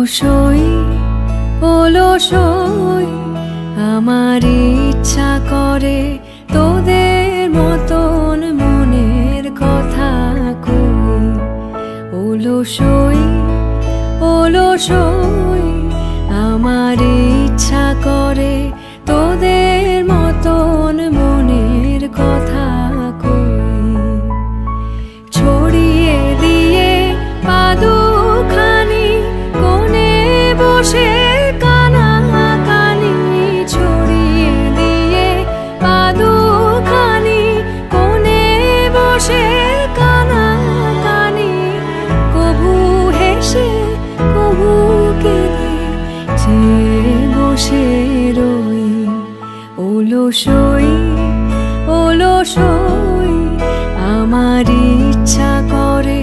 অলসই অলসই আমার ইচ্ছা করে তোদের মতন মনের কথা কই। অলসই অলসই আমার ইচ্ছা করে তোদের মতন মনের কথা কই। ছড়িয়ে দিয়ে পাদুখানি কোণে বসে কানাকানি, ছড়িয়ে দিয়ে পাদুখানি কোণে বসে কানাকানি, কবু হেসে কবু কেঁদে চেয়ে বসে রই। অলসই অলসই আমার ইচ্ছা করে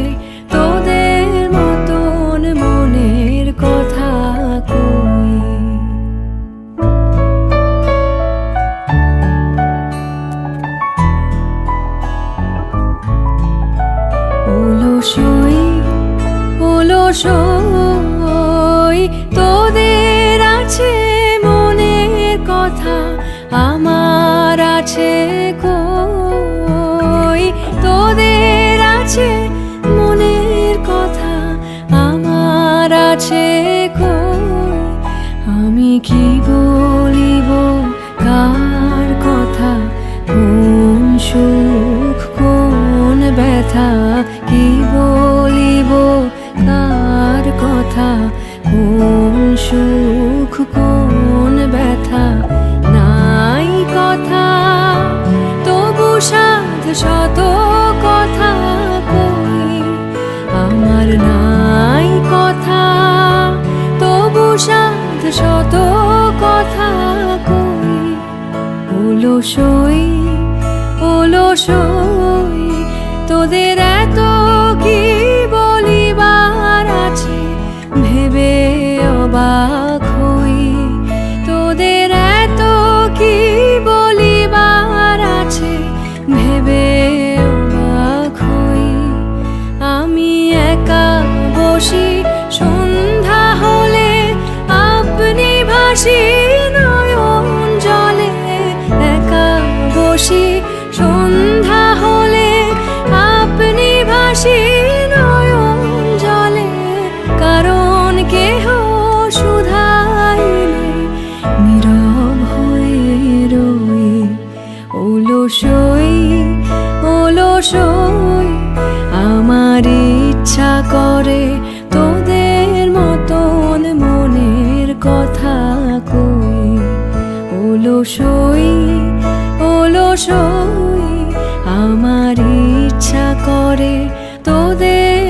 তোদের মতন মনের কথা কই। অলসই অলসই তোদের আছে মনের কথা, আমার আছে কই। তোদের আছে মনের কথা, আমার আছে কই। আমি কি বলিব কার কথা, কোন সুখ কোন ব্যথা, কি বলিব কার কথা, কোন সুখ কোন ব্যথা। নাই কথা তবু সাধ শত কথা কই, আমার নাই কথা তবু সাধ শত কথা কই। অলসই অলসই তোদের এত কি বলিবার আছে, ভেবে অবাক হই। তোদের এত কি বলিবার আছে, ভেবে অবাক হই। আমি একা বসি সন্ধ্যা হলে, আপনি ভাসি নয়ন জলে। একা বসি সন্ধ্যা হলে, আপনি ভাসি নয়ন জলে। কারণ কেহ শুধাইলে নীরব হয়ে রই। অলসই অলসই আমার ইচ্ছা করে তোদের মতন মনের কথা কই। অলসই অলসই আমার ইচ্ছা করে তোদের